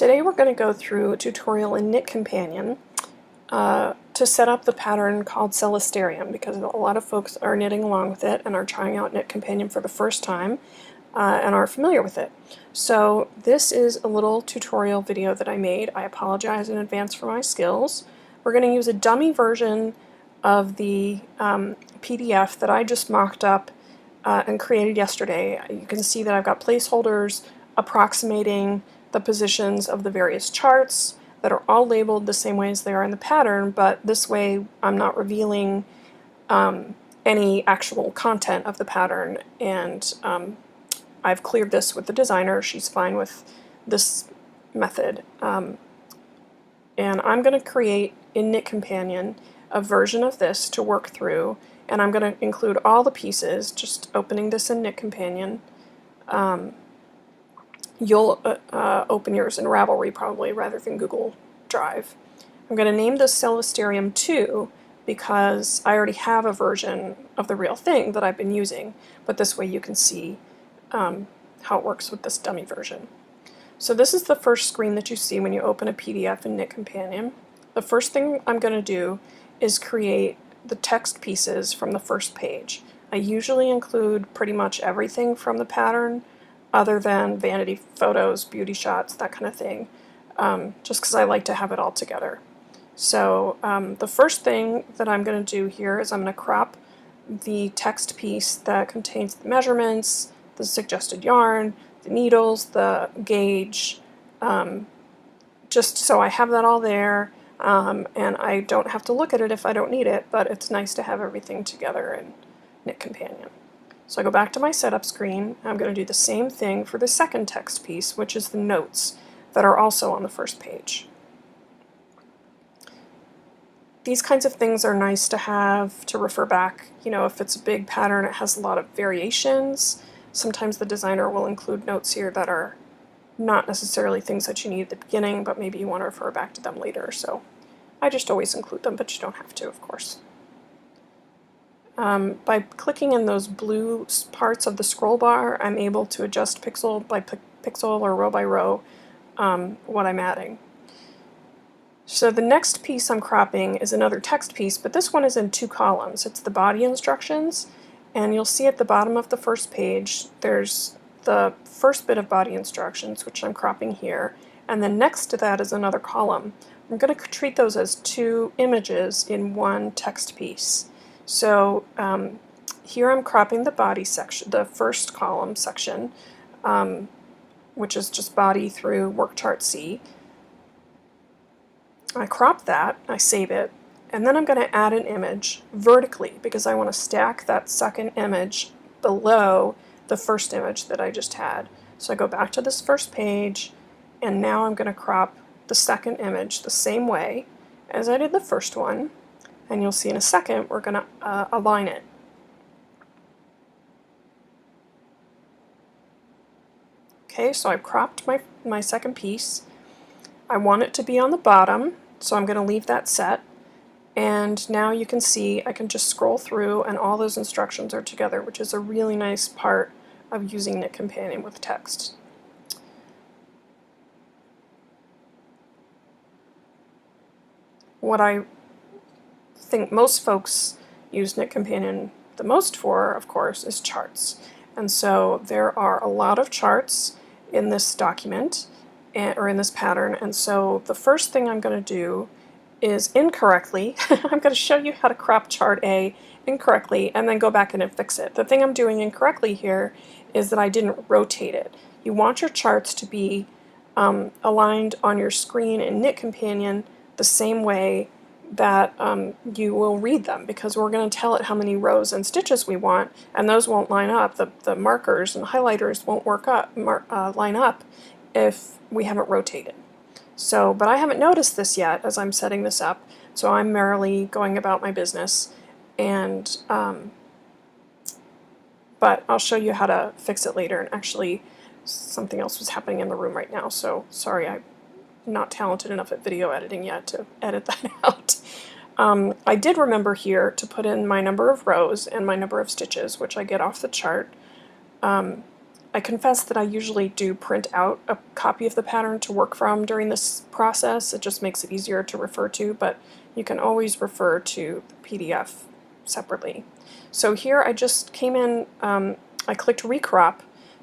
Today we're going to go through a tutorial in knitCompanion to set up the pattern called Celestarium, because a lot of folks are knitting along with it and are trying out knitCompanion for the first time and are familiar with it. So this is a little tutorial video that I made. I apologize in advance for my skills. We're going to use a dummy version of the PDF that I just mocked up and created yesterday. You can see that I've got placeholders approximating the positions of the various charts that are all labeled the same way as they are in the pattern, but this way I'm not revealing any actual content of the pattern, and I've cleared this with the designer. She's fine with this method. And I'm going to create in knitCompanion a version of this to work through, and I'm going to include all the pieces, just opening this in knitCompanion. You'll open yours in Ravelry probably rather than Google Drive. I'm going to name this Celestarium 2 because I already have a version of the real thing that I've been using, but this way you can see how it works with this dummy version. So this is the first screen that you see when you open a PDF in knitCompanion. The first thing I'm going to do is create the text pieces from the first page. I usually include pretty much everything from the pattern other than vanity photos, beauty shots, that kind of thing, just because I like to have it all together. So the first thing that I'm going to do here is I'm going to crop the text piece that contains the measurements, the suggested yarn, the needles, the gauge, just so I have that all there, and I don't have to look at it if I don't need it, but it's nice to have everything together in knitCompanion. So I go back to my setup screen. I'm going to do the same thing for the second text piece, which is the notes that are also on the first page. These kinds of things are nice to have to refer back. You know, if it's a big pattern, it has a lot of variations. Sometimes the designer will include notes here that are not necessarily things that you need at the beginning, but maybe you want to refer back to them later. So I just always include them, but you don't have to, of course. By clicking in those blue parts of the scroll bar, I'm able to adjust pixel by pixel or row by row what I'm adding. So the next piece I'm cropping is another text piece, but this one is in two columns. It's the body instructions, and you'll see at the bottom of the first page there's the first bit of body instructions, which I'm cropping here, and then next to that is another column. I'm going to treat those as two images in one text piece. So here I'm cropping the body section, the first column section, which is just body through work chart C. I crop that, I save it, and then I'm going to add an image vertically because I want to stack that second image below the first image that I just had. So I go back to this first page, and now I'm going to crop the second image the same way as I did the first one. And you'll see in a second we're going to align it. Okay, so I've cropped my second piece. I want it to be on the bottom, so I'm going to leave that set. And now you can see I can just scroll through and all those instructions are together, which is a really nice part of using knitCompanion with text. What I think most folks use knitCompanion the most for, of course, is charts. And so there are a lot of charts in this document, or in this pattern, and so the first thing I'm going to do is incorrectly, I'm going to show you how to crop chart A incorrectly and then go back in and fix it. The thing I'm doing incorrectly here is that I didn't rotate it. You want your charts to be aligned on your screen in knitCompanion the same way that you will read them, because we're going to tell it how many rows and stitches we want, and those won't line up. The markers and highlighters won't line up if we haven't rotated. So, but I haven't noticed this yet as I'm setting this up, so I'm merrily going about my business, and but I'll show you how to fix it later. And actually something else was happening in the room right now, so sorry, I'm not talented enough at video editing yet to edit that out. I did remember here to put in my number of rows and my number of stitches, which I get off the chart. I confess that I usually do print out a copy of the pattern to work from during this process. It just makes it easier to refer to, but you can always refer to the PDF separately. So here I just came in, I clicked recrop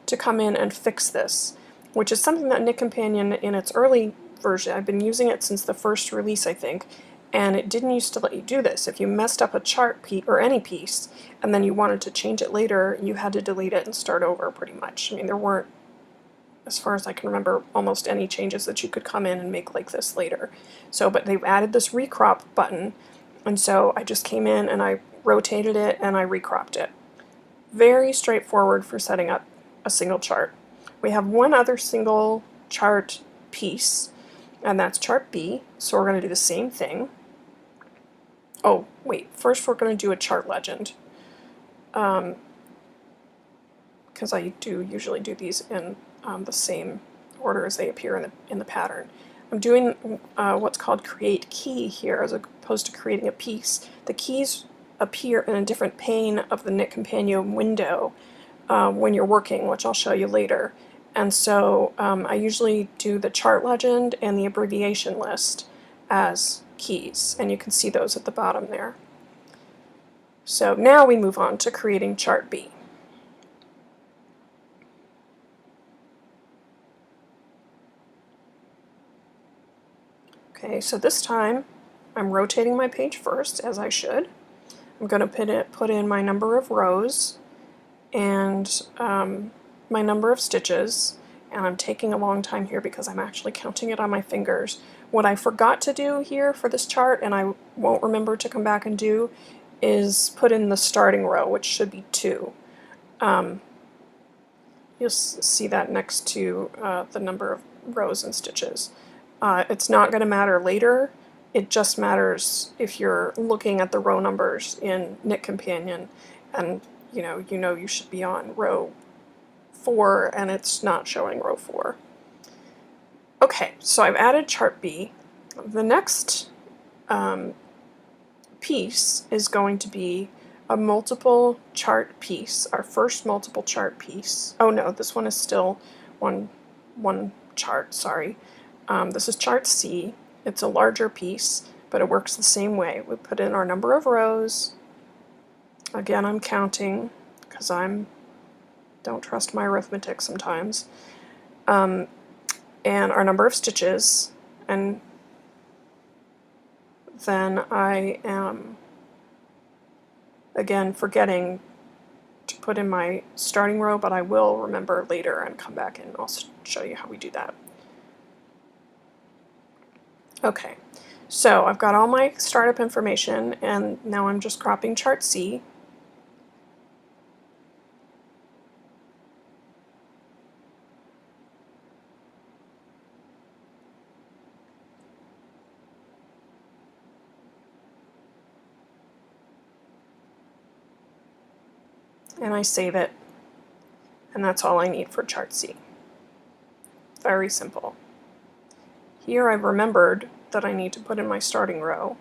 to come in and fix this, which is something that knitCompanion in its early version, I've been using it since the first release I think, and it didn't used to let you do this. If you messed up a chart piece or any piece and then you wanted to change it later, you had to delete it and start over pretty much. I mean, there weren't, as far as I can remember, almost any changes that you could come in and make like this later. So, but they've added this recrop button, and so I just came in and I rotated it and I recropped it. Very straightforward for setting up a single chart. We have one other single chart piece, and that's chart B, so we're going to do the same thing. Oh, wait, first we're going to do a chart legend, because I do usually do these in the same order as they appear in the pattern. I'm doing what's called create key here as opposed to creating a piece. The keys appear in a different pane of the knitCompanion window when you're working, which I'll show you later. And so I usually do the chart legend and the abbreviation list as keys, and you can see those at the bottom there. So now we move on to creating chart B. Okay, so this time I'm rotating my page first, as I should. I'm going to put in my number of rows and my number of stitches, and I'm taking a long time here because I'm actually counting it on my fingers. What I forgot to do here for this chart, and I won't remember to come back and do, is put in the starting row, which should be 2. You'll see that next to the number of rows and stitches. It's not going to matter later. It just matters if you're looking at the row numbers in knitCompanion, and you know you should be on row 4 and it's not showing row 4. Okay, so I've added chart B. The next piece is going to be a multiple chart piece, our first multiple chart piece. Oh no, this one is still one chart, sorry. This is chart C. It's a larger piece, but it works the same way. We put in our number of rows. Again, I'm counting because don't trust my arithmetic sometimes. And our number of stitches, and then I am again forgetting to put in my starting row, but I will remember later and come back and I'll show you how we do that. Okay, so I've got all my startup information, and now I'm just cropping chart C. And I save it, and that's all I need for chart C. Very simple. Here I've remembered that I need to put in my starting row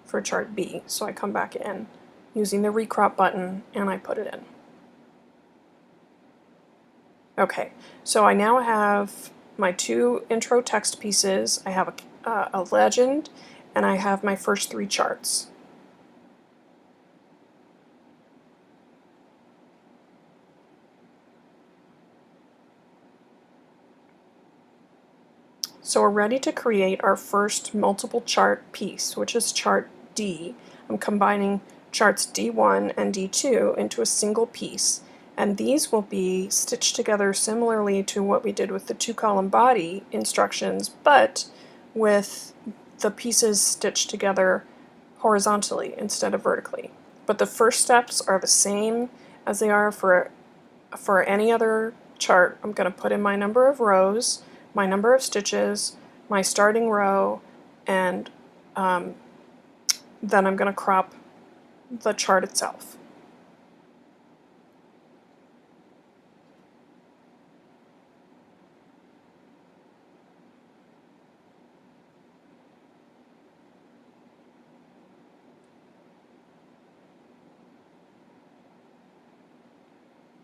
for chart B, so I come back in using the recrop button and I put it in. Okay, so I now have my 2 intro text pieces, I have a legend, and I have my first 3 charts. So we're ready to create our first multiple chart piece, which is chart D. I'm combining charts D1 and D2 into a single piece, and these will be stitched together similarly to what we did with the 2-column body instructions, but with the pieces stitched together horizontally instead of vertically. But the first steps are the same as they are for any other chart. I'm going to put in my number of rows, my number of stitches, my starting row, and then I'm going to crop the chart itself.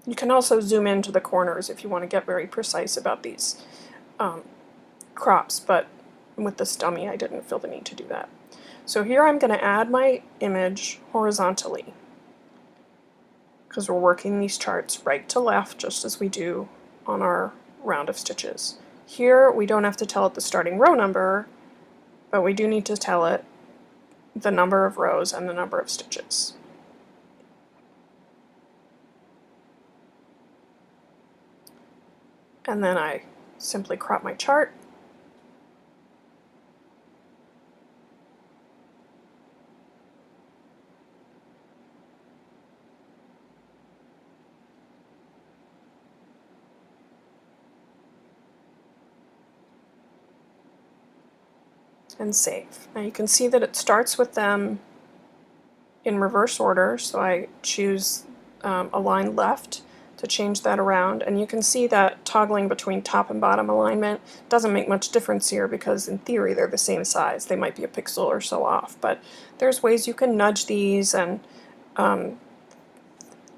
You can also zoom into the corners if you want to get very precise about these crops, but with this dummy I didn't feel the need to do that. So here I'm going to add my image horizontally, because we're working these charts right to left just as we do on our round of stitches. Here we don't have to tell it the starting row number, but we do need to tell it the number of rows and the number of stitches. And then I simply crop my chart. And save. Now you can see that it starts with them in reverse order, so I choose align left to change that around, and you can see that toggling between top and bottom alignment doesn't make much difference here because in theory they're the same size. They might be a pixel or so off, but there's ways you can nudge these, and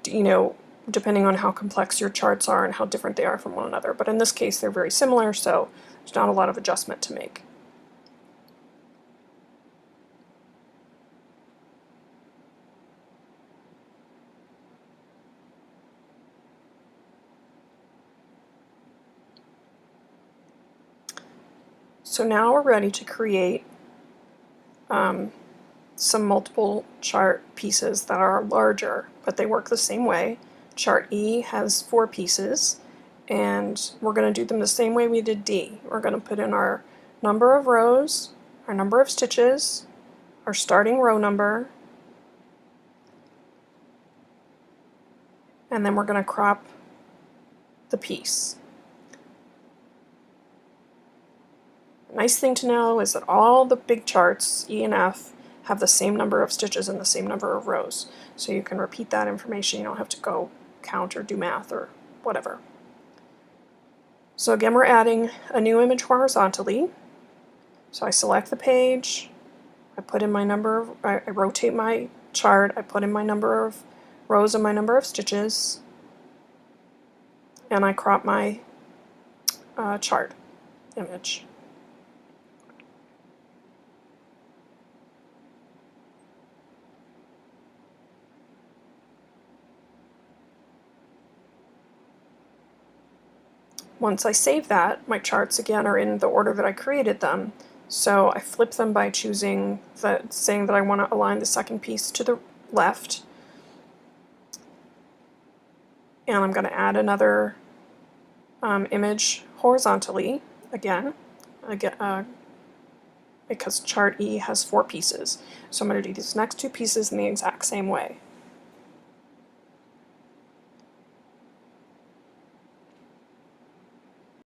you know, depending on how complex your charts are and how different they are from one another. But in this case they're very similar, so there's not a lot of adjustment to make. So now we're ready to create some multiple chart pieces that are larger, but they work the same way. Chart E has 4 pieces, and we're going to do them the same way we did D. We're going to put in our number of rows, our number of stitches, our starting row number, and then we're going to crop the piece. Nice thing to know is that all the big charts, E and F, have the same number of stitches and the same number of rows. So you can repeat that information. You don't have to go count or do math or whatever. So again, we're adding a new image horizontally. So I select the page, I put in my number, I rotate my chart, I put in my number of rows and my number of stitches, and I crop my chart image. Once I save that, my charts again are in the order that I created them. So I flip them by choosing saying that I want to align the second piece to the left. And I'm going to add another image horizontally again, because chart E has 4 pieces. So I'm going to do these next 2 pieces in the exact same way.